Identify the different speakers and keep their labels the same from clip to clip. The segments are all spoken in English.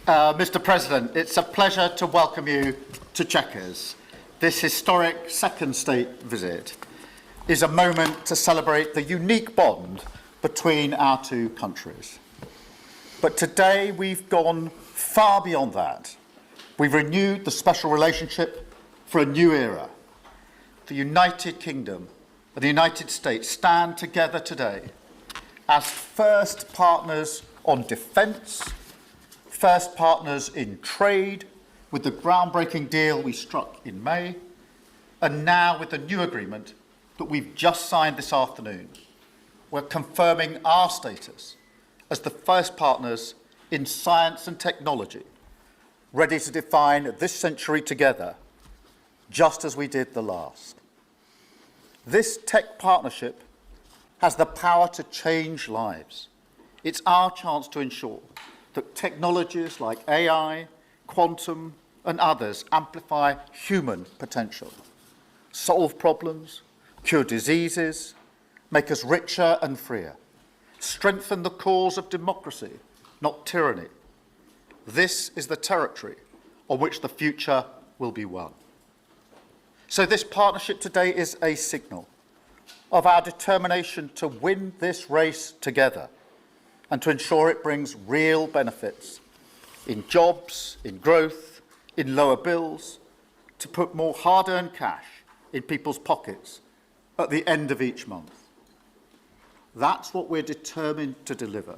Speaker 1: Mr. President, it's a pleasure to welcome you to Chequers. This historic second state visit is a moment to celebrate the unique bond between our two countries. But today we've gone far beyond that. We've renewed the special relationship for a new era. The United Kingdom and the United States stand together today as first partners on defence, first partners in trade with the groundbreaking deal we struck in May, and now with the new agreement that we've just signed this afternoon. We're confirming our status as the first partners in science and technology, ready to define this century together, just as we did the last. This tech partnership has the power to change lives. It's our chance to ensure that technologies like AI, quantum, and others amplify human potential, solve problems, cure diseases, make us richer and freer, strengthen the cause of democracy, not tyranny. This is the territory on which the future will be won. So this partnership today is a signal of our determination to win this race together and to ensure it brings real benefits in jobs, in growth, in lower bills, to put more hard-earned cash in people's pockets at the end of each month. That's what we're determined to deliver.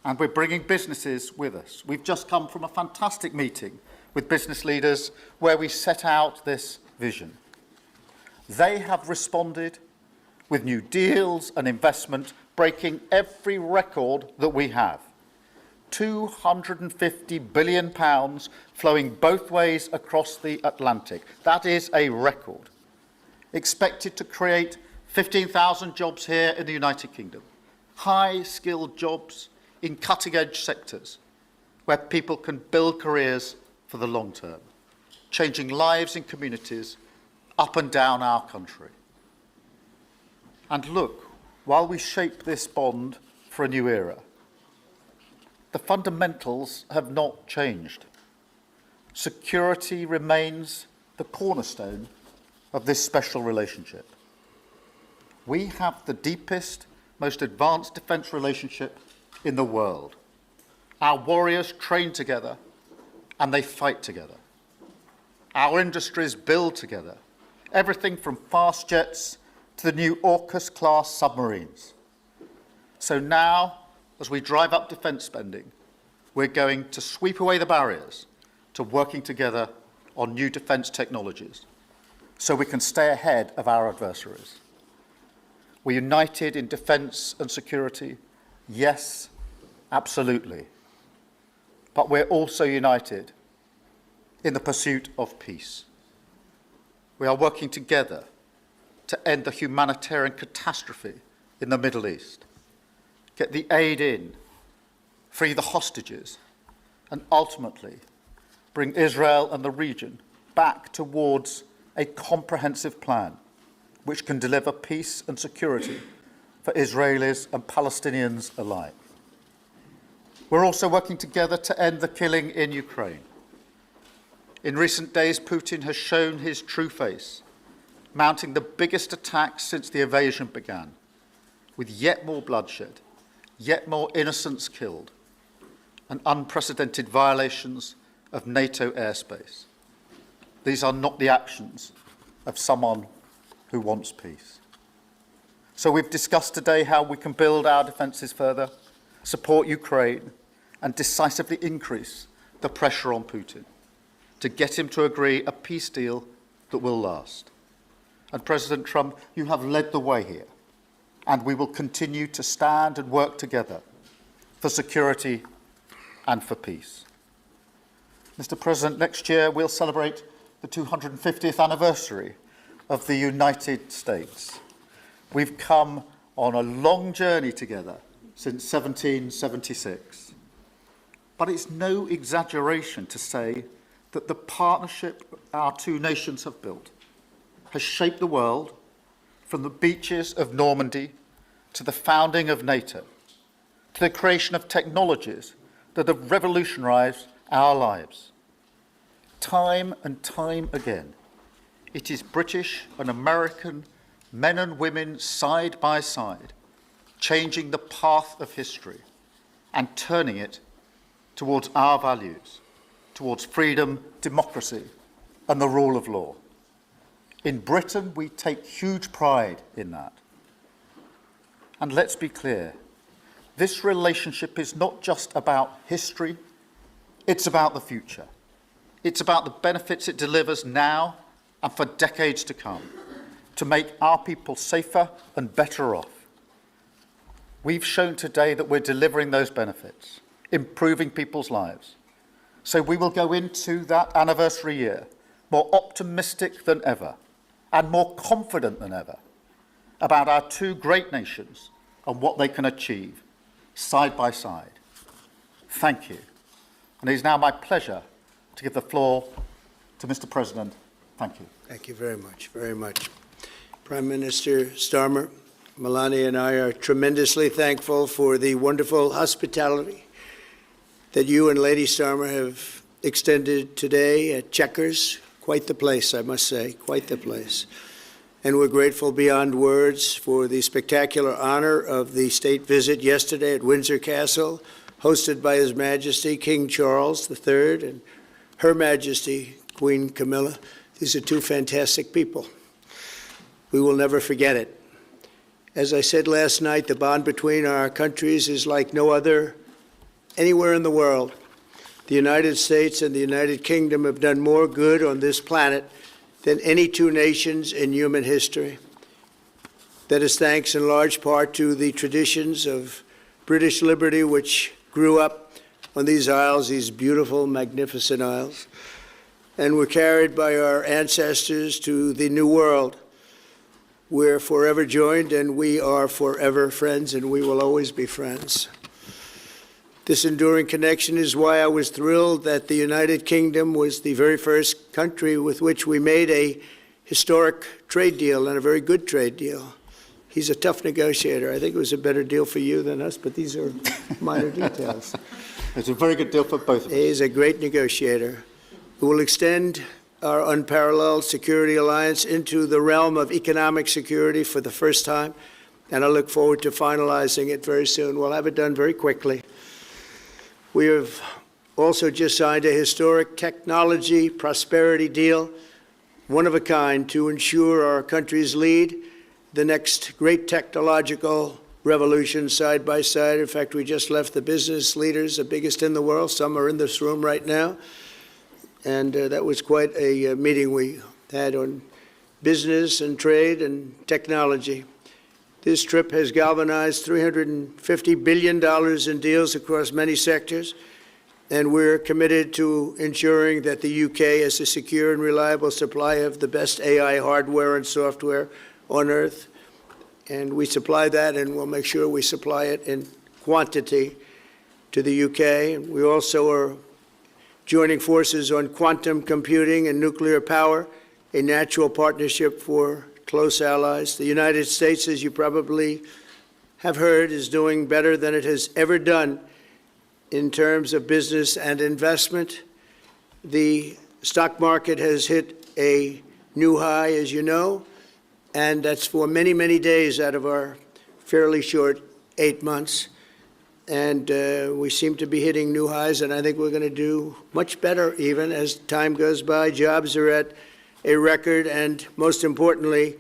Speaker 1: And we're bringing businesses with us. We've just come from a fantastic meeting with business leaders where we set out this vision. They have responded with new deals and investment, breaking every record that we have. £250 billion flowing both ways across the Atlantic. That is a record. Expected to create 15,000 jobs here in the United Kingdom. High-skilled jobs in cutting-edge sectors where people can build careers for the long term, changing lives in communities up and down our country. And look, while we shape this bond for a new era, the fundamentals have not changed. Security remains the cornerstone of this special relationship. We have the deepest, most advanced defence relationship in the world. Our warriors train together and they fight together. Our industries build together, everything from fast jets to the new AUKUS-class submarines. So now, as we drive up defence spending, we're going to sweep away the barriers to working together on new defence technologies so we can stay ahead of our adversaries. We're united in defence and security, yes, absolutely. But we're also united in the pursuit of peace. We are working together to end the humanitarian catastrophe in the Middle East, get the aid in, free the hostages, and ultimately bring Israel and the region back towards a comprehensive plan which can deliver peace and security for Israelis and Palestinians alike. We're also working together to end the killing in Ukraine. In recent days, Putin has shown his true face, mounting the biggest attacks since the invasion began, with yet more bloodshed, yet more innocents killed, and unprecedented violations of NATO airspace. These are not the actions of someone who wants peace. So we've discussed today how we can build our defences further, support Ukraine, and decisively increase the pressure on Putin to get him to agree a peace deal that will last. And President Trump, you have led the way here, and we will continue to stand and work together for security and for peace. Mr. President, next year we'll celebrate the 250th anniversary of the United States. We've come on a long journey together since 1776. But it's no exaggeration to say that the partnership our two nations have built has shaped the world from the beaches of Normandy to the founding of NATO, to the creation of technologies that have revolutionized our lives. Time and time again, it is British and American men and women side by side, changing the path of history and turning it towards our values, towards freedom, democracy, and the rule of law. In Britain, we take huge pride in that. And let's be clear, this relationship is not just about history, it's about the future. It's about the benefits it delivers now and for decades to come, to make our people safer and better off. We've shown today that we're delivering those benefits, improving people's lives. So we will go into that anniversary year more optimistic than ever and more confident than ever about our two great nations and what they can achieve side by side. Thank you. And it is now my pleasure to give the floor to Mr. President. Thank you.
Speaker 2: Thank you very much, very much. Prime Minister Starmer, Melania and I are tremendously thankful for the wonderful hospitality that you and Lady Starmer have extended today at Chequers. Quite the place, I must say, quite the place. And we're grateful beyond words for the spectacular honor of the state visit yesterday at Windsor Castle, hosted by His Majesty King Charles III and Her Majesty Queen Camilla. These are two fantastic people. We will never forget it. As I said last night, the bond between our countries is like no other anywhere in the world. The United States and the United Kingdom have done more good on this planet than any two nations in human history. That is thanks in large part to the traditions of British liberty, which grew up on these isles, these beautiful, magnificent isles, and were carried by our ancestors to the New World. We're forever joined, and we are forever friends, and we will always be friends. This enduring connection is why I was thrilled that the United Kingdom was the very first country with which we made a historic trade deal, and a very good trade deal. He's a tough negotiator. I think it was a better deal for you than us, but these are minor details.
Speaker 1: It's a very good deal for both of us.
Speaker 2: He's a great negotiator. We will extend our unparalleled security alliance into the realm of economic security for the first time, and I look forward to finalizing it very soon. We'll have it done very quickly. We have also just signed a historic technology prosperity deal, one of a kind, to ensure our countries lead the next great technological revolution side by side. In fact, we just left the business leaders, the biggest in the world. Some are in this room right now. And that was quite a meeting we had on business and trade and technology. This trip has galvanized $350 billion in deals across many sectors, and we're committed to ensuring that the UK has a secure and reliable supply of the best AI hardware and software on Earth. And we supply that, and we'll make sure we supply it in quantity to the UK. And we also are joining forces on quantum computing and nuclear power, a natural partnership for close allies. The United States, as you probably have heard, is doing better than it has ever done in terms of business and investment. The stock market has hit a new high, as you know, and that's for many, many days out of our fairly short 8 months. And we seem to be hitting new highs, and I think we're going to do much better even as time goes by. Jobs are at a record, and most importantly,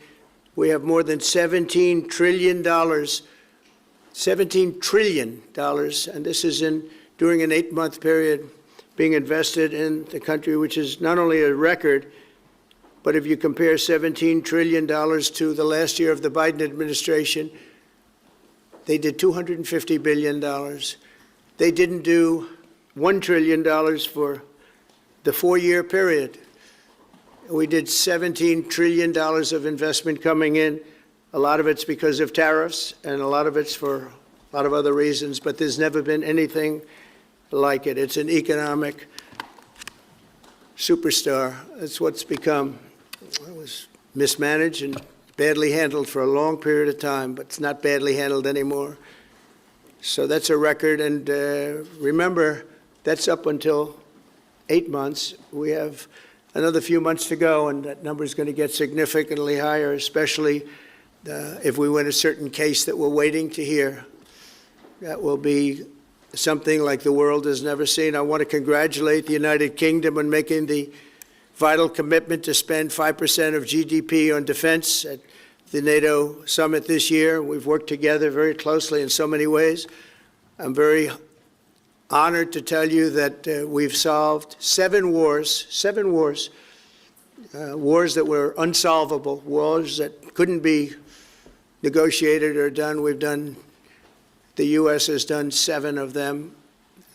Speaker 2: we have more than $17 trillion, $17 trillion, and this is during an 8-month period being invested in the country, which is not only a record, but if you compare $17 trillion to the last year of the Biden administration, they did $250 billion. They didn't do $1 trillion for the 4-year period. We did $17 trillion of investment coming in. A lot of it's because of tariffs, and a lot of it's for a lot of other reasons, but there's never been anything like it. It's an economic superstar. That's what's become. It was mismanaged and badly handled for a long period of time, but it's not badly handled anymore. So that's a record. And remember, that's up until 8 months. We have another few months to go, and that number is going to get significantly higher, especially if we win a certain case that we're waiting to hear. That will be something like the world has never seen. I want to congratulate the United Kingdom on making the vital commitment to spend 5% of GDP on defense at the NATO summit this year. We've worked together very closely in so many ways. I'm very honored to tell you that we've solved 7 wars, wars that were unsolvable, wars that couldn't be negotiated or done. The U.S. has done 7 of them.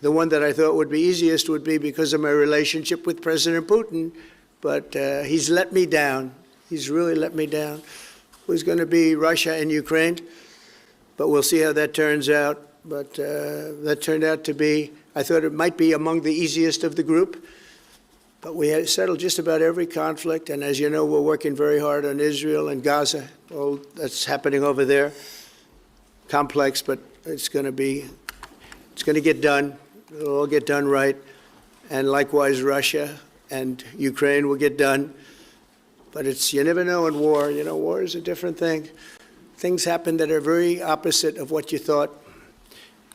Speaker 2: The one that I thought would be easiest would be because of my relationship with President Putin, but he's let me down. He's really let me down. It was going to be Russia and Ukraine, but we'll see how that turns out. But that turned out to be, I thought it might be among the easiest of the group, but we had settled just about every conflict, and as you know, we're working very hard on Israel and Gaza. All that's happening over there. Complex, but it's going to get done. It'll all get done right. And likewise, Russia and Ukraine will get done. But you never know in war. You know, war is a different thing. Things happen that are very opposite of what you thought.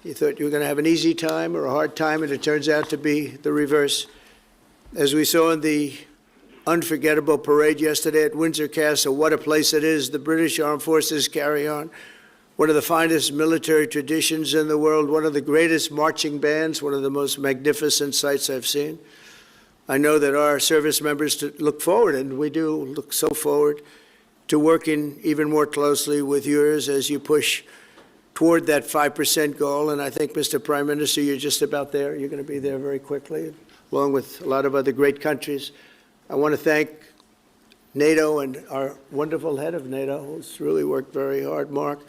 Speaker 2: You thought you were going to have an easy time or a hard time, and it turns out to be the reverse. As we saw in the unforgettable parade yesterday at Windsor Castle, what a place it is. The British Armed Forces carry on one of the finest military traditions in the world, one of the greatest marching bands, one of the most magnificent sights I've seen. I know that our service members look forward, and we do look so forward to working even more closely with yours as you push toward that 5% goal. And I think, Mr. Prime Minister, you're just about there. You're going to be there very quickly, along with a lot of other great countries. I want to thank NATO and our wonderful head of NATO, who's really worked very hard, Mark,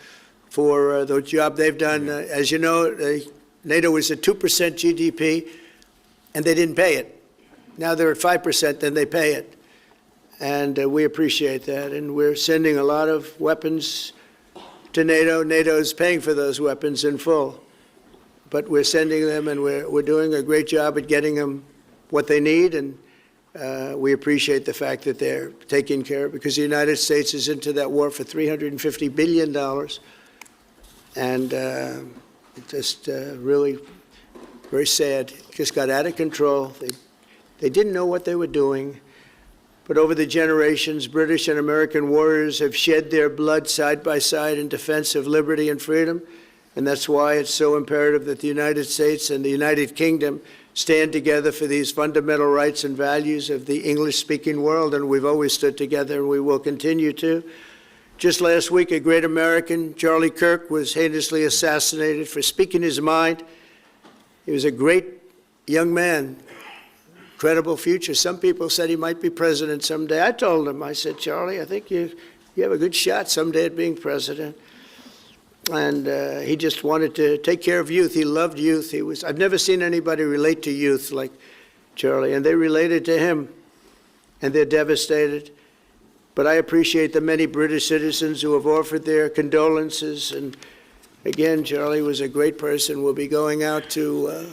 Speaker 2: for the job they've done. As you know, NATO was at 2% GDP, and they didn't pay it. Now they're at 5%, then they pay it. And we appreciate that. And we're sending a lot of weapons to NATO. NATO is paying for those weapons in full. But we're sending them, and we're doing a great job at getting them what they need. And we appreciate the fact that they're taking care of it, because the United States is into that war for $350 billion. And just really very sad. It just got out of control. They didn't know what they were doing. But over the generations, British and American warriors have shed their blood side by side in defense of liberty and freedom. And that's why it's so imperative that the United States and the United Kingdom stand together for these fundamental rights and values of the English-speaking world. And we've always stood together, and we will continue to. Just last week, a great American, Charlie Kirk, was heinously assassinated for speaking his mind. He was a great young man, incredible future. Some people said he might be president someday. I told him, I said, Charlie, I think you have a good shot someday at being president. And he just wanted to take care of youth. He loved youth. I've never seen anybody relate to youth like Charlie, and they related to him, and they're devastated. But I appreciate the many British citizens who have offered their condolences. And again, Charlie was a great person. We'll be going out to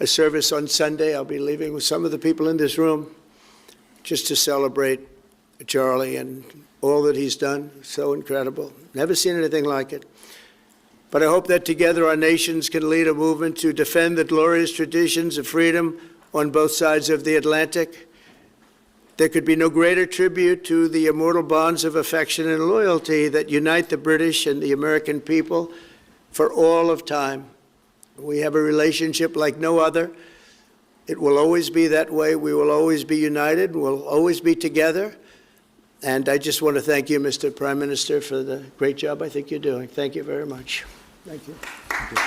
Speaker 2: a service on Sunday. I'll be leaving with some of the people in this room just to celebrate Charlie and all that he's done. So incredible. Never seen anything like it. But I hope that together our nations can lead a movement to defend the glorious traditions of freedom on both sides of the Atlantic. There could be no greater tribute to the immortal bonds of affection and loyalty that unite the British and the American people for all of time. We have a relationship like no other. It will always be that way. We will always be united. We'll always be together. And I just want to thank you, Mr. Prime Minister, for the great job I think you're doing. Thank you very much. Thank you. Thank you.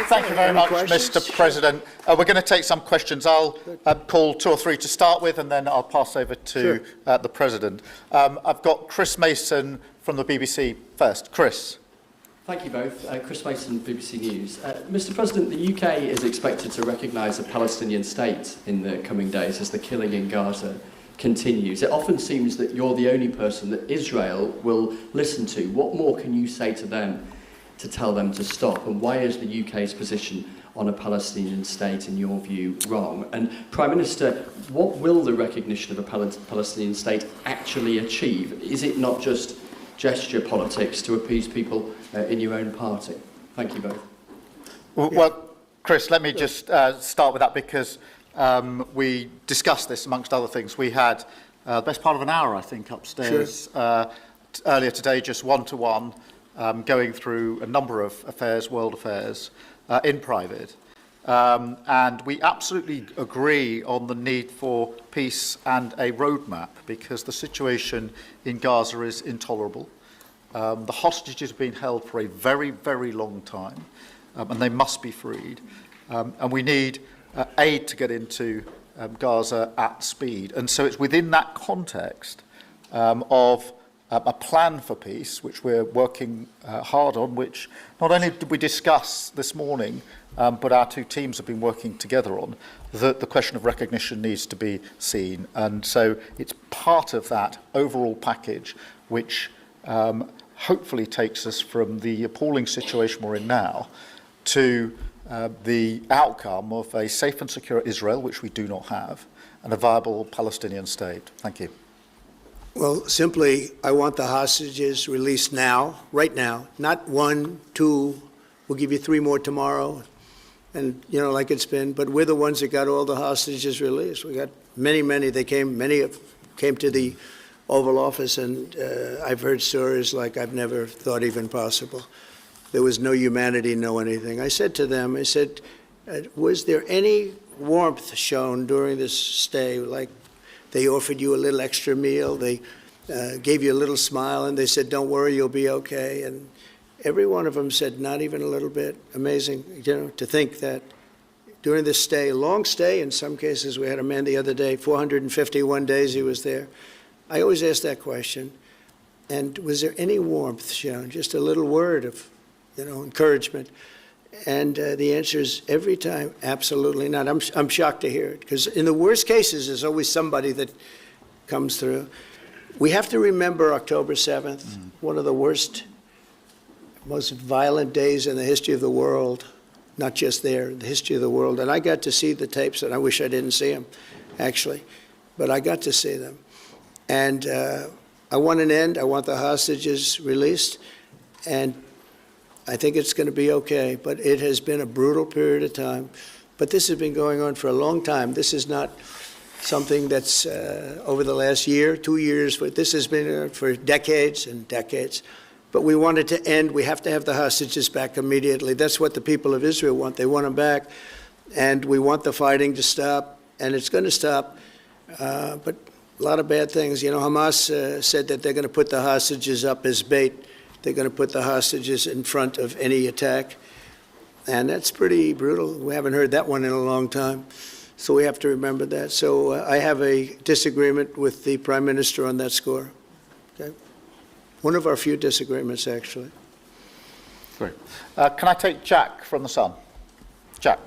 Speaker 1: Thank you very much, Mr. President. We're going to take some questions. I'll call 2 or 3 to start with, and then I'll pass over to the President. I've got Chris Mason from the BBC first. Chris.
Speaker 3: Thank you both. Chris Mason, BBC News. Mr. President, the UK is expected to recognise a Palestinian state in the coming days as the killing in Gaza continues. It often seems that you're the only person that Israel will listen to. What more can you say to them to tell them to stop? And why is the UK's position on a Palestinian state, in your view, wrong? And Prime Minister, what will the recognition of a Palestinian state actually achieve? Is it not just gesture politics to appease people in your own party? Thank you both.
Speaker 1: Well, Chris, let me just start with that, because we discussed this amongst other things. We had the best part of an hour, I think, upstairs earlier today, just one-to-one, going through a number of affairs, world affairs, in private. And we absolutely agree on the need for peace and a roadmap, because the situation in Gaza is intolerable. The hostages have been held for a very, very long time, and they must be freed. And we need aid to get into Gaza at speed. And so it's within that context of a plan for peace, which we're working hard on, which not only did we discuss this morning, but our two teams have been working together on, that the question of recognition needs to be seen. And so it's part of that overall package which hopefully takes us from the appalling situation we're in now to the outcome of a safe and secure Israel, which we do not have, and a viable Palestinian state. Thank you.
Speaker 2: Well, simply, I want the hostages released now, right now, not 1, 2, we'll give you 3 more tomorrow, and, you know, like it's been, but we're the ones that got all the hostages released. We got many, many came to the Oval Office, and I've heard stories like I've never thought even possible. There was no humanity, no anything. I said to them, I said, was there any warmth shown during this stay? Like, they offered you a little extra meal, they gave you a little smile, and they said, don't worry, you'll be okay. And every one of them said, not even a little bit. Amazing, you know, to think that during this stay, long stay in some cases. We had a man the other day, 451 days he was there. I always ask that question. And was there any warmth shown? Just a little word of, you know, encouragement. And the answer is every time, absolutely not. I'm shocked to hear it, because in the worst cases, there's always somebody that comes through. We have to remember October 7th, one of the worst, most violent days in the history of the world, not just there, the history of the world. And I got to see the tapes, and I wish I didn't see them, actually, but I got to see them. And I want an end. I want the hostages released, and I think it's going to be okay, but it has been a brutal period of time. But this has been going on for a long time. This is not something that's over the last year, 2 years, but this has been for decades and decades. But we want it to end. We have to have the hostages back immediately. That's what the people of Israel want. They want them back, and we want the fighting to stop, and it's going to stop. But a lot of bad things. You know, Hamas said that they're going to put the hostages up as bait. They're going to put the hostages in front of any attack. And that's pretty brutal. We haven't heard that one in a long time. So we have to remember that. So I have a disagreement with the Prime Minister on that score. Okay? One of our few disagreements, actually.
Speaker 1: Great. Can I take Jack from The Sun? Jack.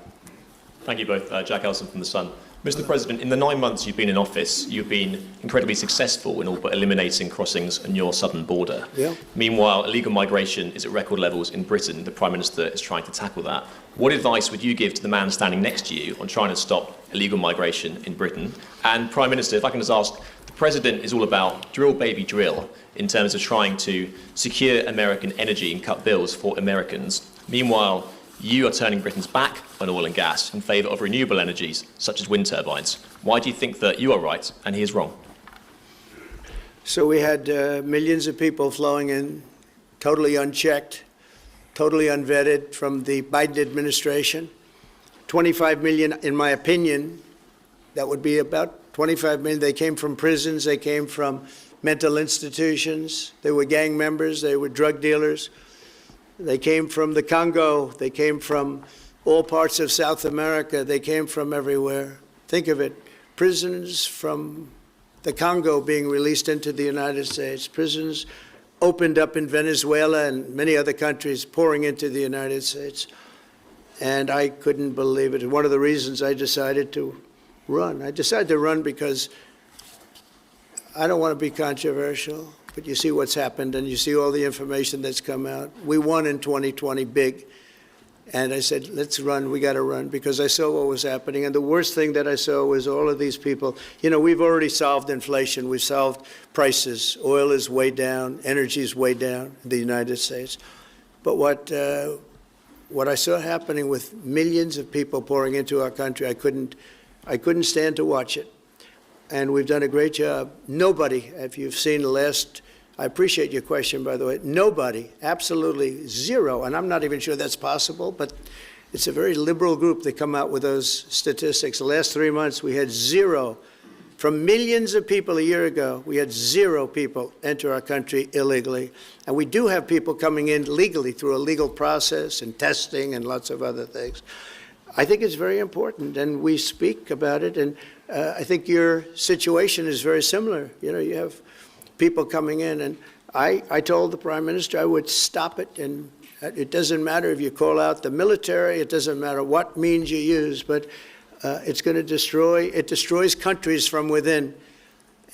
Speaker 4: Thank you both. Jack Elson from The Sun. Mr. President, in the 9 months you've been in office, you've been incredibly successful in all but eliminating crossings on your southern border.
Speaker 2: Yeah.
Speaker 4: Meanwhile, illegal migration is at record levels in Britain. The Prime Minister is trying to tackle that. What advice would you give to the man standing next to you on trying to stop illegal migration in Britain? And Prime Minister, if I can just ask, the President is all about drill, baby, drill in terms of trying to secure American energy and cut bills for Americans. Meanwhile, you are turning Britain's back on oil and gas in favour of renewable energies, such as wind turbines. Why do you think that you are right and he is wrong?
Speaker 2: So we had millions of people flowing in, totally unchecked, totally unvetted from the Biden administration. 25 million, in my opinion, that would be about 25 million. They came from prisons, they came from mental institutions, they were gang members, they were drug dealers. They came from the Congo. They came from all parts of South America. They came from everywhere. Think of it, prisons from the Congo being released into the United States, prisons opened up in Venezuela and many other countries pouring into the United States. And I couldn't believe it. One of the reasons I decided to run. I decided to run because I don't want to be controversial, but you see what's happened and you see all the information that's come out. We won in 2020 big. And I said, let's run, we got to run, because I saw what was happening. And the worst thing that I saw was all of these people. You know, we've already solved inflation. We've solved prices. Oil is way down. Energy is way down in the United States. But what I saw happening with millions of people pouring into our country, I couldn't stand to watch it. And we've done a great job. Nobody, if you've seen the last, I appreciate your question, by the way. Nobody, absolutely zero, and I'm not even sure that's possible, but it's a very liberal group that come out with those statistics. The last 3 months, we had zero. From millions of people a year ago, we had zero people enter our country illegally. And we do have people coming in legally through a legal process and testing and lots of other things. I think it's very important, and we speak about it, and I think your situation is very similar. You know, you have people coming in, and I told the Prime Minister I would stop it, and it doesn't matter if you call out the military, it doesn't matter what means you use, but it's going to destroys countries from within.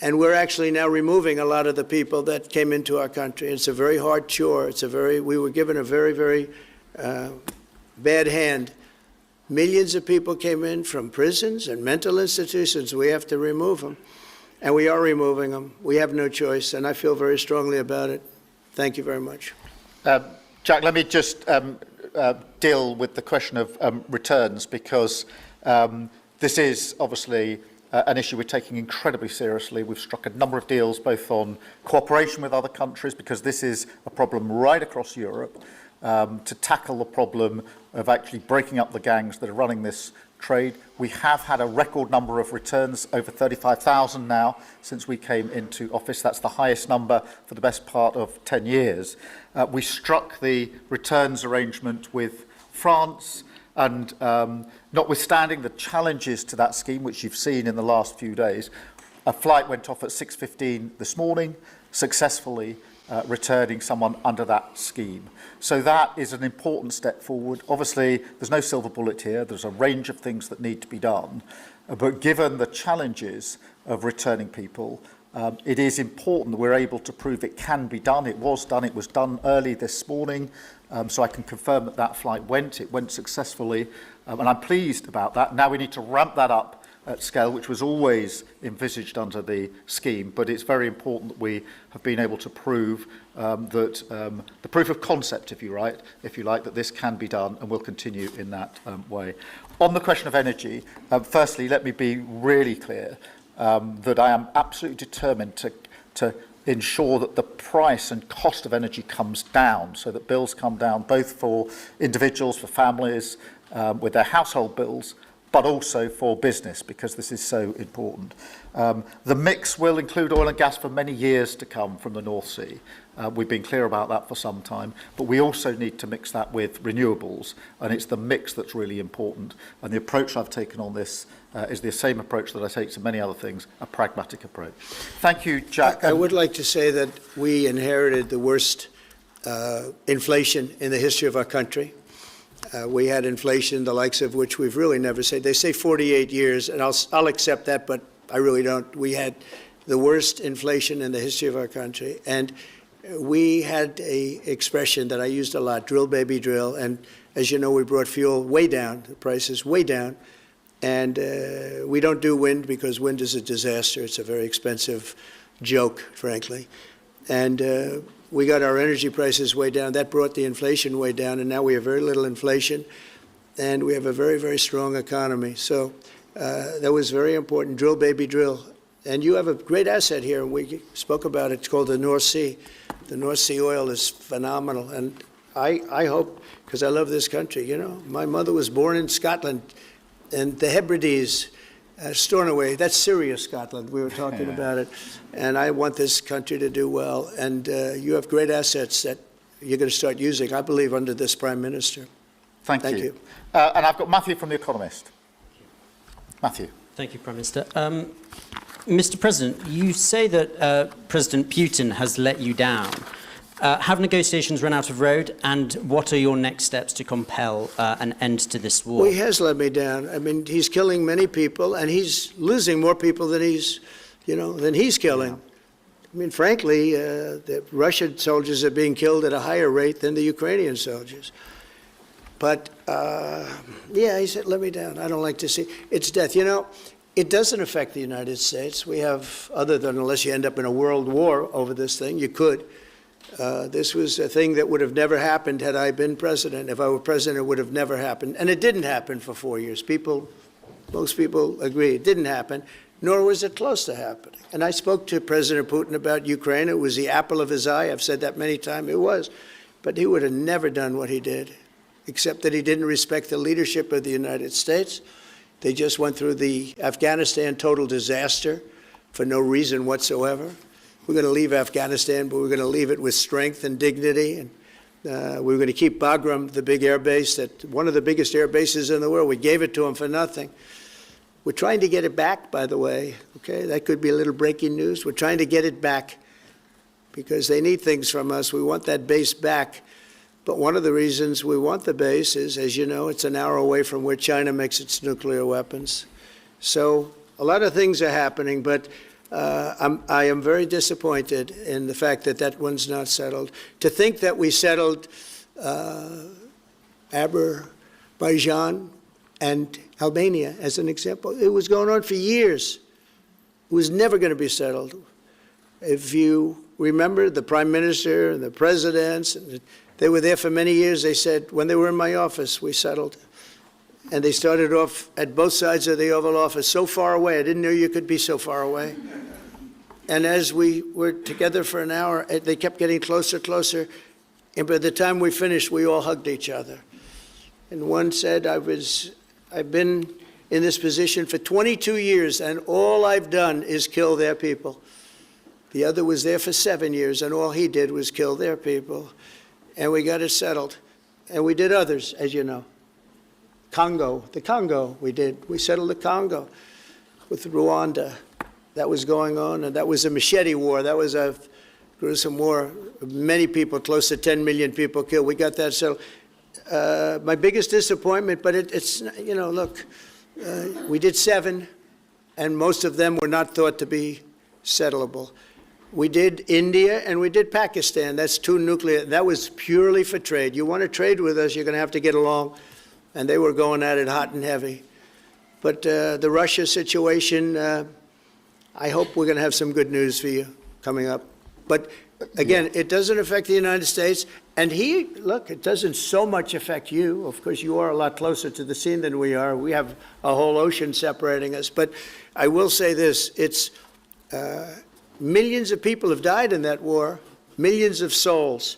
Speaker 2: And we're actually now removing a lot of the people that came into our country. It's a very hard chore. We were given a very, very bad hand. Millions of people came in from prisons and mental institutions. We have to remove them. And we are removing them. We have no choice, and I feel very strongly about it. Thank you very much.
Speaker 1: Jack, let me just deal with the question of returns, because this is obviously an issue we're taking incredibly seriously. We've struck a number of deals both on cooperation with other countries, because this is a problem right across Europe, to tackle the problem of actually breaking up the gangs that are running this trade. We have had a record number of returns, over 35,000 now since we came into office. That's the highest number for the best part of 10 years. We struck the returns arrangement with France, and notwithstanding the challenges to that scheme, which you've seen in the last few days, a flight went off at 6:15 this morning, successfully returning someone under that scheme. So that is an important step forward. Obviously, there's no silver bullet here. There's a range of things that need to be done. But given the challenges of returning people, it is important that we're able to prove it can be done. It was done. It was done early this morning. So I can confirm that that flight went. It went successfully. And I'm pleased about that. Now we need to ramp that up at scale, which was always envisaged under the scheme, but it's very important that we have been able to prove that the proof of concept, if you like, that this can be done, and will continue in that way. On the question of energy, firstly, let me be really clear that I am absolutely determined to ensure that the price and cost of energy comes down, so that bills come down both for individuals, for families, with their household bills, but also for business, because this is so important. The mix will include oil and gas for many years to come from the North Sea. We've been clear about that for some time, but we also need to mix that with renewables, and it's the mix that's really important. And the approach I've taken on this is the same approach that I take to many other things, a pragmatic approach. Thank you, Jack.
Speaker 2: I would like to say that we inherited the worst inflation in the history of our country. We had inflation, the likes of which we've really never seen. They say 48 years, and I'll accept that, but I really don't. We had the worst inflation in the history of our country. And we had a expression that I used a lot, drill, baby, drill. And as you know, we brought fuel way down, the prices way down. And we don't do wind, because wind is a disaster. It's a very expensive joke, frankly. And we got our energy prices way down. That brought the inflation way down, and now we have very little inflation, and we have a very, very strong economy. So that was very important. Drill, baby, drill. And you have a great asset here, and we spoke about it. It's called the North Sea. The North Sea oil is phenomenal, and I hope, because I love this country, you know. My mother was born in Scotland, and the Hebrides, Stornoway, that's serious Scotland. We were talking about it. And I want this country to do well. And you have great assets that you're going to start using, I believe, under this Prime Minister.
Speaker 1: Thank you. And I've got Matthew from The Economist. Matthew.
Speaker 5: Thank you, Prime Minister. Mr. President, you say that President Putin has let you down. Have negotiations run out of road, and what are your next steps to compel an end to this war?
Speaker 2: Well, he has let me down. I mean, he's killing many people, and he's losing more people than he's killing. I mean, frankly, the Russian soldiers are being killed at a higher rate than the Ukrainian soldiers. But, yeah, he said, let me down. I don't like to see. It's death. You know, it doesn't affect the United States. We have, other than unless you end up in a world war over this thing, you could. This was a thing that would have never happened had I been president. If I were president, it would have never happened. And it didn't happen for 4 years. Most people agree it didn't happen, nor was it close to happening. And I spoke to President Putin about Ukraine. It was the apple of his eye. I've said that many times. It was. But he would have never done what he did, except that he didn't respect the leadership of the United States. They just went through the Afghanistan total disaster for no reason whatsoever. We're going to leave Afghanistan, but we're going to leave it with strength and dignity. And we're going to keep Bagram, the big air base, one of the biggest air bases in the world. We gave it to them for nothing. We're trying to get it back, by the way. Okay, that could be a little breaking news. We're trying to get it back because they need things from us. We want that base back. But one of the reasons we want the base is, as you know, it's an hour away from where China makes its nuclear weapons. So a lot of things are happening, but I am very disappointed in the fact that that one's not settled. To think that we settled Azerbaijan and Albania, as an example, it was going on for years. It was never going to be settled. If you remember, the prime minister and the presidents, they were there for many years. They said, when they were in my office, we settled. And they started off at both sides of the Oval Office, so far away. I didn't know you could be so far away. And as we were together for an hour, they kept getting closer, closer. And by the time we finished, we all hugged each other. And one said, I've been in this position for 22 years, and all I've done is kill their people. The other was there for 7 years, and all he did was kill their people. And we got it settled. And we did others, as you know. The Congo, we settled the Congo with Rwanda. That was going on, and that was a machete war. That was a gruesome war. Many people, close to 10 million people killed. We got that settled. My biggest disappointment, but it's, you know, look, we did 7, and most of them were not thought to be settleable. We did India and we did Pakistan. That's 2 nuclear. That was purely for trade. You want to trade with us, you're going to have to get along. And they were going at it hot and heavy. But the Russia situation, I hope we're going to have some good news for you coming up. But again, it doesn't affect the United States. And look, it doesn't so much affect you. Of course, you are a lot closer to the scene than we are. We have a whole ocean separating us. But I will say this, it's millions of people have died in that war, millions of souls.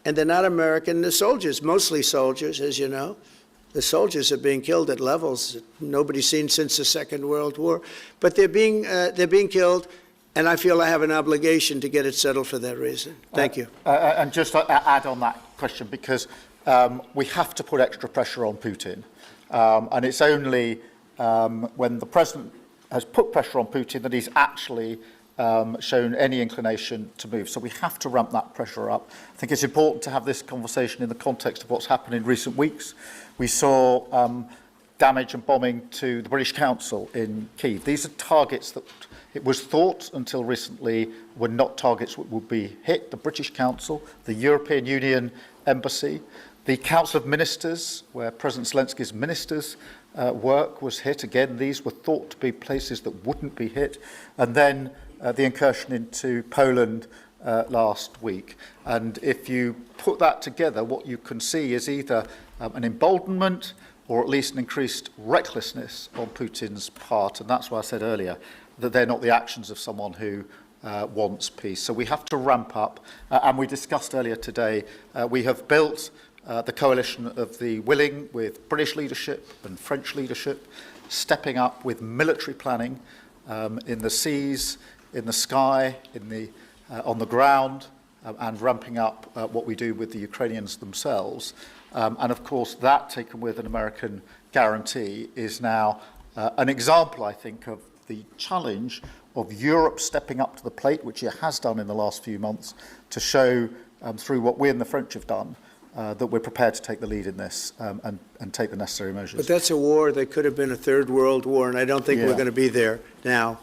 Speaker 2: And they're not American. They're soldiers, mostly soldiers, as you know. The soldiers are being killed at levels that nobody's seen since the Second World War. But they're being killed, and I feel I have an obligation to get it settled for that reason. Thank you.
Speaker 1: And just to add on that question, because we have to put extra pressure on Putin. And it's only when the president has put pressure on Putin that he's actually shown any inclination to move. So we have to ramp that pressure up. I think it's important to have this conversation in the context of what's happened in recent weeks. We saw damage and bombing to the British Council in Kyiv. These are targets that it was thought until recently were not targets that would be hit. The British Council, the European Union Embassy, the Council of Ministers, where President Zelensky's ministers work was hit. Again, these were thought to be places that wouldn't be hit. And then the incursion into Poland last week. And if you put that together, what you can see is either an emboldenment or at least an increased recklessness on Putin's part. And that's why I said earlier that they're not the actions of someone who wants peace. So we have to ramp up. And we discussed earlier today, we have built the coalition of the willing with British leadership and French leadership, stepping up with military planning in the seas, in the sky, on the ground, and ramping up what we do with the Ukrainians themselves. And of course, that taken with an American guarantee is now an example, I think, of the challenge of Europe stepping up to the plate, which it has done in the last few months, to show through what we and the French have done, that we're prepared to take the lead in this and take the necessary measures.
Speaker 2: But that's a war that could have been a third world war, and I don't think we're going to be there now.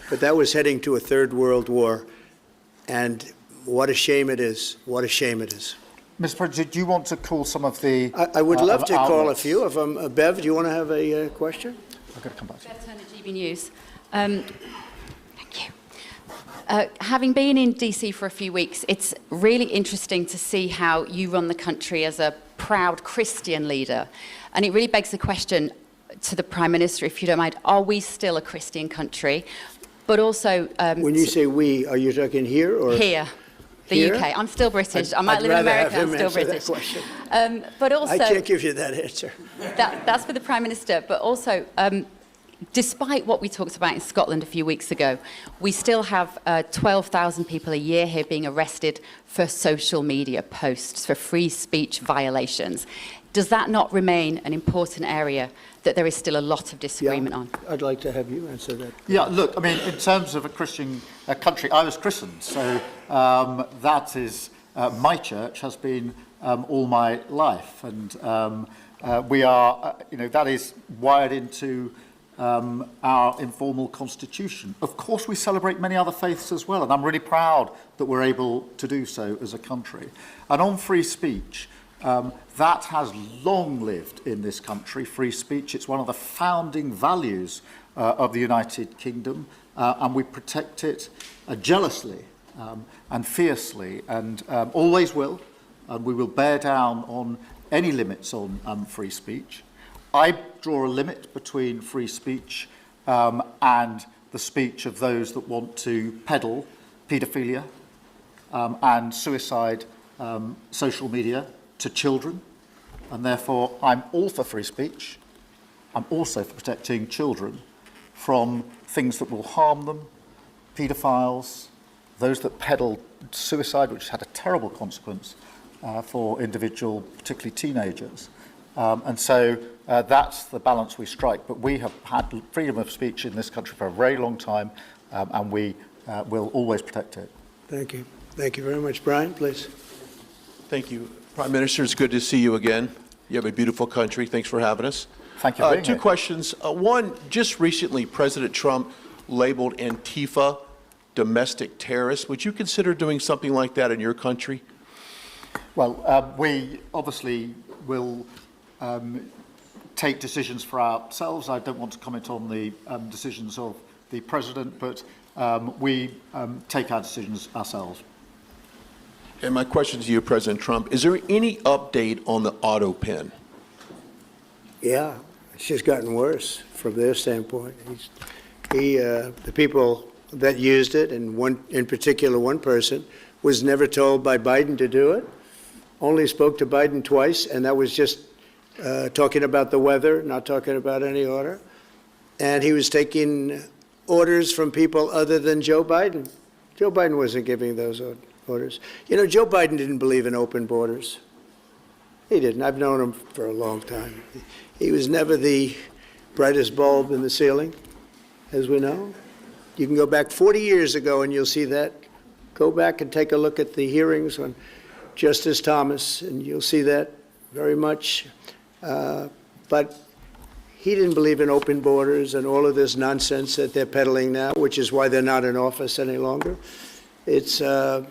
Speaker 2: But that was heading to a third world war. And what a shame it is. What a shame it is.
Speaker 1: Mr. President, do you want to call some of the
Speaker 2: I would love to call a
Speaker 1: outlets?
Speaker 2: few of them. Bev, do you want to have a question?
Speaker 1: I've got to come back to you.
Speaker 6: Bev Turner, GB News. Thank you. Having been in DC for a few weeks, it's really interesting to see how you run the country as a proud Christian leader. And it really begs the question to the Prime Minister, if you don't mind, are we still a Christian country? But also...
Speaker 2: When you say we, are you talking here or?
Speaker 6: Here. The
Speaker 2: Here?
Speaker 6: UK. I'm still British. I
Speaker 2: I'd
Speaker 6: might live in
Speaker 2: rather
Speaker 6: America,
Speaker 2: have
Speaker 6: I'm
Speaker 2: him
Speaker 6: still
Speaker 2: answer
Speaker 6: British.
Speaker 2: that question.
Speaker 6: But also...
Speaker 2: I can't give you that answer.
Speaker 6: That's for the Prime Minister, but also, despite what we talked about in Scotland a few weeks ago, we still have 12,000 people a year here being arrested for social media posts, for free speech violations. Does that not remain an important area that there is still a lot of disagreement on?
Speaker 2: I'd like to have you answer that.
Speaker 1: Yeah, look, I mean, in terms of a Christian country, I was christened, so that is, my church has been all my life, and we are, that is wired into our informal constitution. Of course, we celebrate many other faiths as well, and I'm really proud that we're able to do so as a country. And on free speech, that has long lived in this country, free speech. It's one of the founding values of the United Kingdom, and we protect it jealously and fiercely, and always will, and we will bear down on any limits on free speech. I draw a limit between free speech and the speech of those that want to peddle paedophilia and suicide social media to children, and therefore I'm all for free speech. I'm also for protecting children from things that will harm them, paedophiles, those that peddle suicide, which has had a terrible consequence for individual, particularly teenagers. And so that's the balance we strike. But we have had freedom of speech in this country for a very long time, and we will always protect it.
Speaker 2: Thank you. Thank you very much. Brian, please.
Speaker 7: Thank you. Prime Minister, it's good to see you again. You have a beautiful country. Thanks for having us.
Speaker 1: Thank you for being
Speaker 7: Two
Speaker 1: here.
Speaker 7: questions. One, just recently, President Trump labeled Antifa domestic terrorists. Would you consider doing something like that in your country?
Speaker 1: Well, we obviously will take decisions for ourselves. I don't want to comment on the decisions of the President, but we take our decisions ourselves.
Speaker 7: And my question to you, President Trump, is there any update on the auto pen?
Speaker 2: Yeah, it's just gotten worse from their standpoint. The people that used it, and one in particular, one person, was never told by Biden to do it. Only spoke to Biden twice, and that was just talking about the weather, not talking about any order. And he was taking orders from people other than Joe Biden. Joe Biden wasn't giving those orders. You know, Joe Biden didn't believe in open borders. He didn't. I've known him for a long time. He was never the brightest bulb in the ceiling, as we know. You can go back 40 years ago and you'll see that. Go back and take a look at the hearings on Justice Thomas, and you'll see that very much. But he didn't believe in open borders and all of this nonsense that they're peddling now, which is why they're not in office any longer. It's a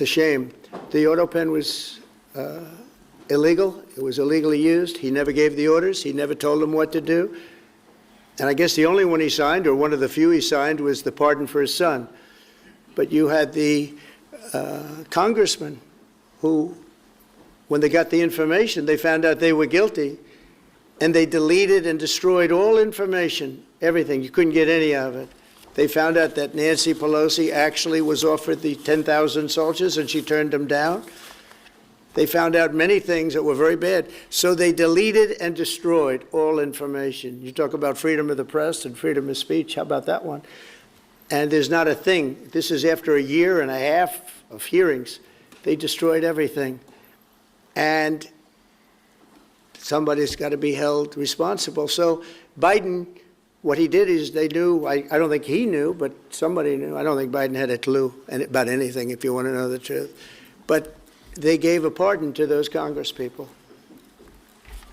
Speaker 2: shame. The auto pen was illegal. It was illegally used. He never gave the orders. He never told them what to do. And I guess the only one he signed, or one of the few he signed, was the pardon for his son. But you had the congressman who, when they got the information, they found out they were guilty, and they deleted and destroyed all information, everything. You couldn't get any of it. They found out that Nancy Pelosi actually was offered the 10,000 soldiers, and she turned them down. They found out many things that were very bad. So they deleted and destroyed all information. You talk about freedom of the press and freedom of speech. How about that one? And there's not a thing. This is after a year and a half of hearings. They destroyed everything. And somebody's got to be held responsible. So Biden, what he did is they knew, I don't think he knew, but somebody knew. I don't think Biden had a clue about anything, if you want to know the truth. But they gave a pardon to those Congress people.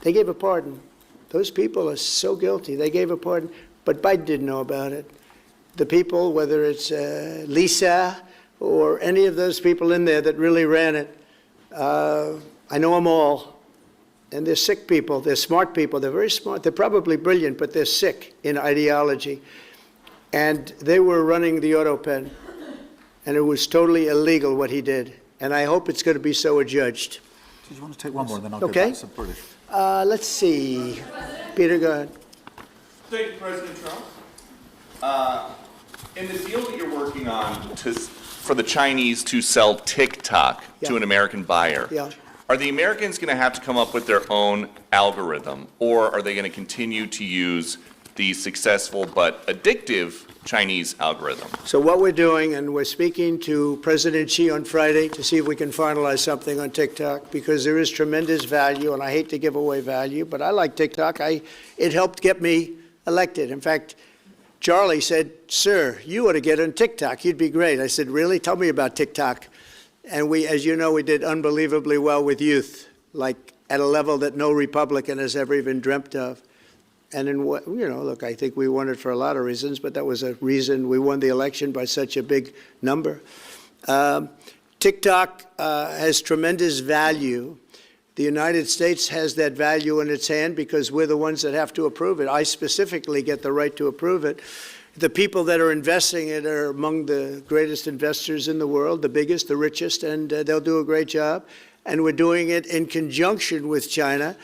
Speaker 2: They gave a pardon. Those people are so guilty. They gave a pardon, but Biden didn't know about it. The people, whether it's Lisa or any of those people in there that really ran it. I know them all. And they're sick people. They're smart people. They're very smart. They're probably brilliant, but they're sick in ideology. And they were running the auto pen. And it was totally illegal what he did. And I hope it's going to be so adjudged.
Speaker 1: Do you want to take one more, and then I'll
Speaker 2: Okay.
Speaker 1: go back to British?
Speaker 2: Let's see. Peter, go ahead.
Speaker 8: Thank you, President Trump. In the deal that you're working on for the Chinese to sell TikTok to
Speaker 2: Yeah.
Speaker 8: an American buyer,
Speaker 2: Yeah.
Speaker 8: are the Americans going to have to come up with their own algorithm, or are they going to continue to use the successful but addictive Chinese algorithm?
Speaker 2: So what we're doing, and we're speaking to President Xi on Friday to see if we can finalize something on TikTok, because there is tremendous value, and I hate to give away value, but I like TikTok. It helped get me elected. In fact, Charlie said, "Sir, you ought to get on TikTok. You'd be great." I said, "Really? Tell me about TikTok." And we, as you know, we did unbelievably well with youth, like at a level that no Republican has ever even dreamt of. And in what, look, I think we won it for a lot of reasons, but that was a reason we won the election by such a big number. TikTok has tremendous value. The United States has that value in its hand because we're the ones that have to approve it. I specifically get the right to approve it. The people that are investing it are among the greatest investors in the world, the biggest, the richest, and they'll do a great job. And we're doing it in conjunction with China.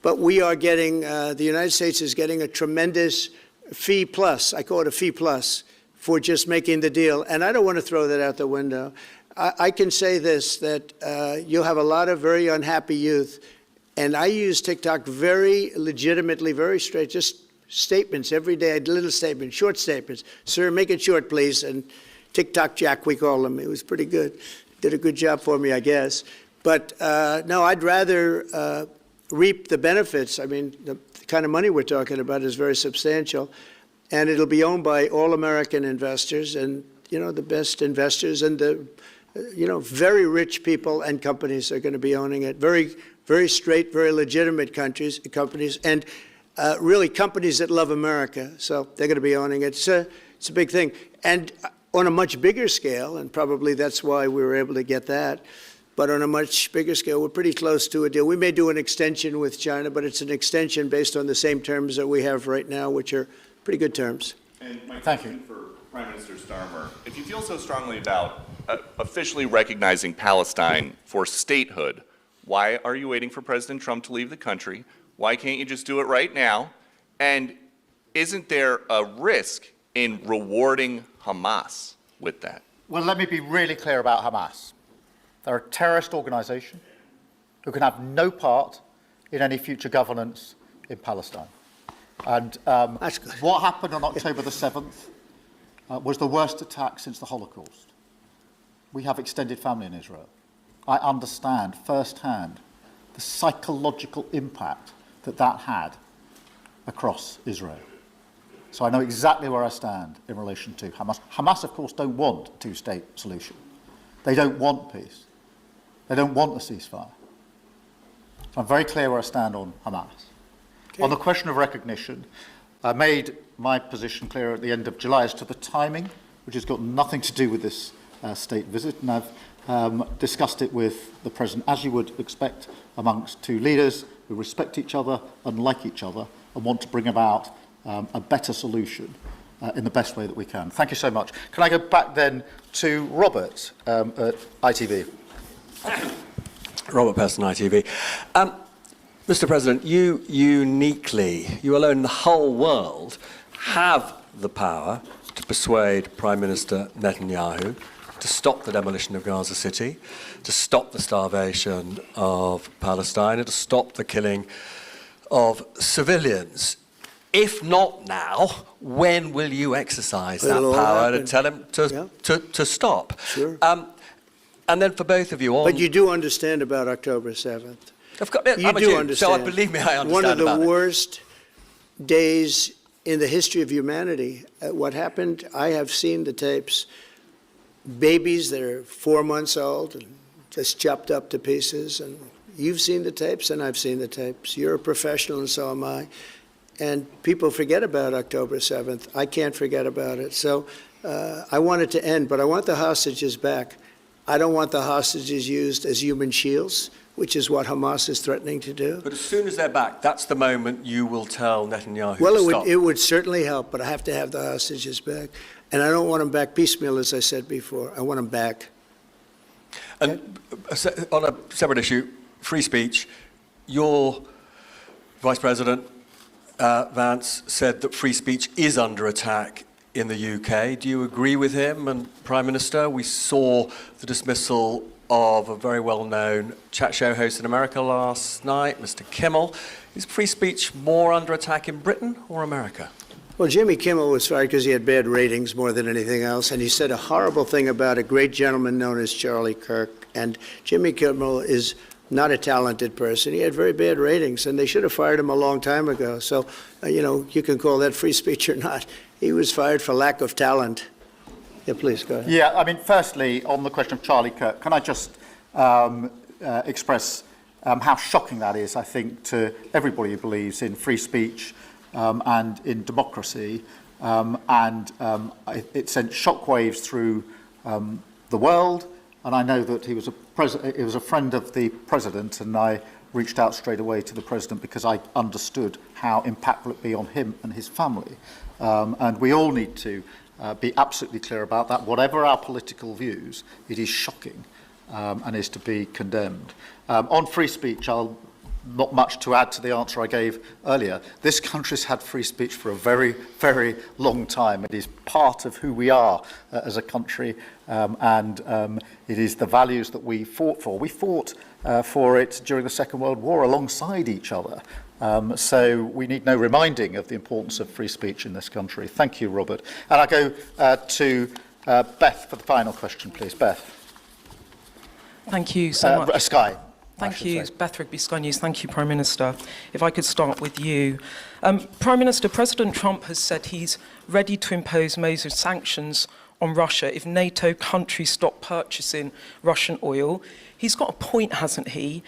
Speaker 2: But we are getting, the United States is getting a tremendous fee plus, I call it a fee plus, for just making the deal. And I don't want to throw that out the window. I can say this, that you'll have a lot of very unhappy youth. And I use TikTok very legitimately, very straight, just statements every day, little statements, short statements. "Sir, make it short, please." And TikTok Jack, we call him. It was pretty good. Did a good job for me, I guess. But no, I'd rather reap the benefits. I mean, the kind of money we're talking about is very substantial. And it'll be owned by all American investors and, the best investors and the, very rich people and companies are going to be owning it. Very, very straight, very legitimate companies, and really companies that love America. So they're going to be owning it. It's a big thing. And on a much bigger scale, and probably that's why we were able to get that, but on a much bigger scale, we're pretty close to a deal. We may do an extension with China, but it's an extension based on the same terms that we have right now, which are pretty good terms.
Speaker 8: And my question for Prime Minister Starmer, if you feel so strongly about officially recognizing Palestine for statehood, why are you waiting for President Trump to leave the country? Why can't you just do it right now? And isn't there a risk in rewarding Hamas with that?
Speaker 1: Well, let me be really clear about Hamas. They're a terrorist organisation who can have no part in any future governance in Palestine. And
Speaker 2: That's good.
Speaker 1: what happened on October the 7th was the worst attack since the Holocaust. We have extended family in Israel. I understand firsthand the psychological impact that had across Israel. So I know exactly where I stand in relation to Hamas. Hamas, of course, don't want a two-state solution. They don't want peace. They don't want a ceasefire. So I'm very clear where I stand on Hamas. Okay. On the question of recognition, I made my position clear at the end of July as to the timing, which has got nothing to do with this state visit, and I've discussed it with the President, as you would expect amongst two leaders who respect each other and like each other and want to bring about a better solution in the best way that we can. Thank you so much. Can I go back then to Robert at ITV?
Speaker 9: Robert Person, ITV. Mr. President, you alone in the whole world, have the power to persuade Prime Minister Netanyahu to stop the demolition of Gaza City, to stop the starvation of Palestine, and to stop the killing of civilians. If not now, when will you exercise that power to tell him to stop?
Speaker 2: Sure.
Speaker 9: And then for both of you on...
Speaker 2: But you do understand about October 7th.
Speaker 9: You do
Speaker 2: understand.
Speaker 9: So believe me, I understand.
Speaker 2: One of the
Speaker 9: about
Speaker 2: worst days in the history of humanity. What happened, I have seen the tapes. Babies that are 4 months old and just chopped up to pieces. And you've seen the tapes and I've seen the tapes. You're a professional and so am I. And people forget about October 7th. I can't forget about it. So I want it to end, but I want the hostages back. I don't want the hostages used as human shields, which is what Hamas is threatening to do.
Speaker 9: But as soon as they're back, that's the moment you will tell Netanyahu
Speaker 2: Well,
Speaker 9: to stop.
Speaker 2: it would certainly help, but I have to have the hostages back. And I don't want them back piecemeal, as I said before. I want them back.
Speaker 9: And on a separate issue, free speech, your Vice President Vance said that free speech is under attack in the UK. Do you agree with him? And Prime Minister, we saw the dismissal of a very well-known chat show host in America last night, Mr. Kimmel. Is free speech more under attack in Britain or America?
Speaker 2: Well, Jimmy Kimmel was fired because he had bad ratings more than anything else, and he said a horrible thing about a great gentleman known as Charlie Kirk. And Jimmy Kimmel is not a talented person. He had very bad ratings, and they should have fired him a long time ago. So, you can call that free speech or not. He was fired for lack of talent. Yeah, please, go ahead.
Speaker 1: Yeah, I mean, firstly, on the question of Charlie Kirk, can I just express how shocking that is, I think, to everybody who believes in free speech and in democracy. It sent shockwaves through the world. And I know that he was a friend of the president, and I reached out straight away to the president because I understood how impactful it would be on him and his family. And we all need to be absolutely clear about that. Whatever our political views, it is shocking and is to be condemned. On free speech, not much to add to the answer I gave earlier. This country's had free speech for a very, very long time. It is part of who we are as a country, and it is the values that we fought for. We fought for it during the Second World War alongside each other. So we need no reminding of the importance of free speech in this country. Thank you, Robert. And I go to Beth for the final question, please. Beth.
Speaker 10: Thank you so much.
Speaker 1: Sky.
Speaker 10: Thank you, Beth Rigby, Sky News. Thank you, Prime Minister. If I could start with you. Prime Minister, President Trump has said he's ready to impose major sanctions on Russia if NATO countries stop purchasing Russian oil. He's got a point, hasn't he?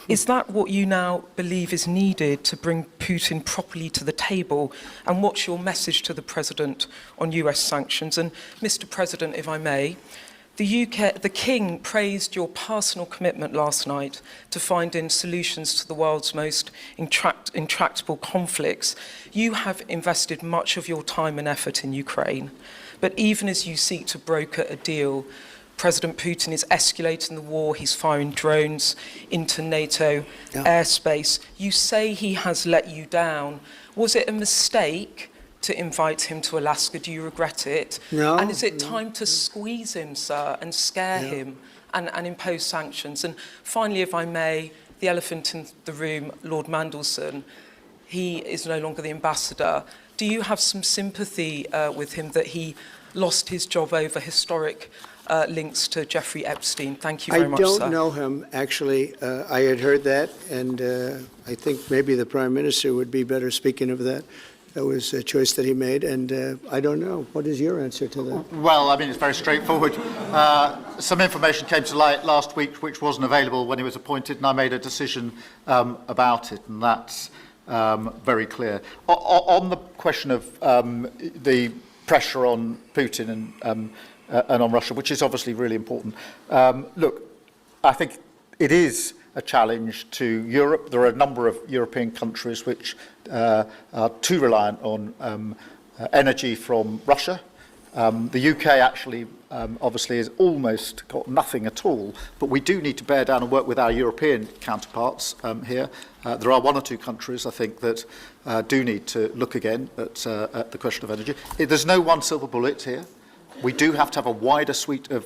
Speaker 10: Is that what you now believe is needed to bring Putin properly to the table? And what's your message to the President on US sanctions? And Mr. President, if I may, the King praised your personal commitment last night to finding solutions to the world's most intractable conflicts. You have invested much of your time and effort in Ukraine. But even as you seek to broker a deal, President Putin is escalating the war. He's firing drones into NATO airspace. You say he has let you down. Was it a mistake to invite him to Alaska? Do you regret it?
Speaker 2: No.
Speaker 10: And is it time to squeeze him, sir, and scare him and impose sanctions? And finally, if I may, the elephant in the room, Lord Mandelson, he is no longer the ambassador. Do you have some sympathy with him that he lost his job over historic links to Jeffrey Epstein? Thank you very much, sir.
Speaker 2: I don't know him, actually. I had heard that, and I think maybe the Prime Minister would be better speaking of that. That was a choice that he made, and I don't know. What is your answer to that?
Speaker 1: Well, I mean, it's very straightforward. Some information came to light last week which wasn't available when he was appointed, and I made a decision about it, and that's very clear. On the question of the pressure on Putin and on Russia, which is obviously really important, look, I think it is a challenge to Europe. There are a number of European countries which are too reliant on energy from Russia. The UK actually obviously has almost got nothing at all, but we do need to bear down and work with our European counterparts here. There are one or two countries, I think, that do need to look again at the question of energy. There's no one silver bullet here. We do have to have a wider suite of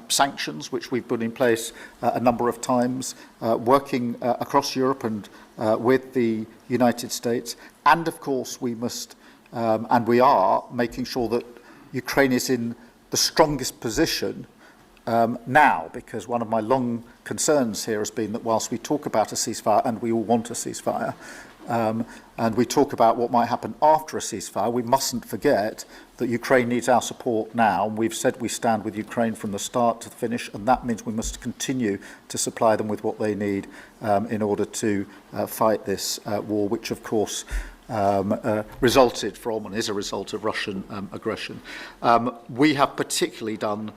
Speaker 1: sanctions, which we've put in place a number of times, working across Europe and with the United States. And of course, we must, and we are, making sure that Ukraine is in the strongest position now, because one of my long concerns here has been that whilst we talk about a ceasefire, and we all want a ceasefire, and we talk about what might happen after a ceasefire, we mustn't forget that Ukraine needs our support now. And we've said we stand with Ukraine from the start to the finish, and that means we must continue to supply them with what they need in order to fight this war, which of course resulted from and is a result of Russian aggression. We have particularly done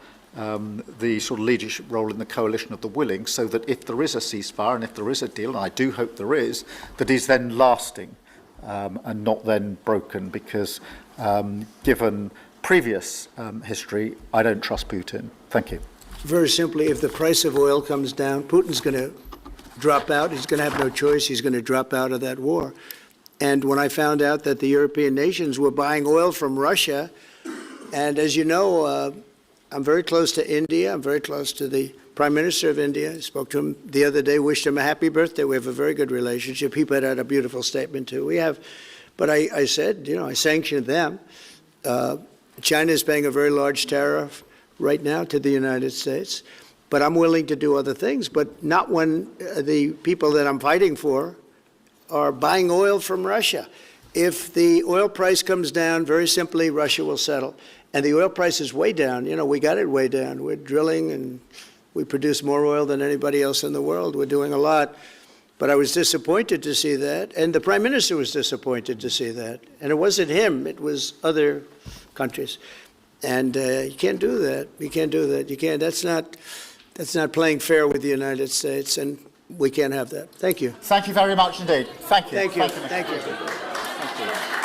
Speaker 1: the sort of leadership role in the coalition of the willing, so that if there is a ceasefire and if there is a deal, and I do hope there is, that is then lasting and not then broken, because given previous history, I don't trust Putin. Thank you.
Speaker 2: Very simply, if the price of oil comes down, Putin's going to drop out. He's going to have no choice. He's going to drop out of that war. And when I found out that the European nations were buying oil from Russia, and as you know, I'm very close to India. I'm very close to the Prime Minister of India. I spoke to him the other day, wished him a happy birthday. We have a very good relationship. He put out a beautiful statement, too. We have, but I said, you know, I sanctioned them. China is paying a very large tariff right now to the United States, but I'm willing to do other things, but not when the people that I'm fighting for are buying oil from Russia. If the oil price comes down, very simply, Russia will settle. And the oil price is way down. You know, we got it way down. We're drilling and we produce more oil than anybody else in the world. We're doing a lot. But I was disappointed to see that. And the Prime Minister was disappointed to see that. And it wasn't him. It was other countries. And you can't do that. You can't do that. You can't. That's not playing fair with the United States. And we can't have that. Thank you.
Speaker 1: Thank you very much indeed. Thank you.
Speaker 2: Thank you.
Speaker 1: Thank you.
Speaker 2: Thank you.
Speaker 1: Thank you.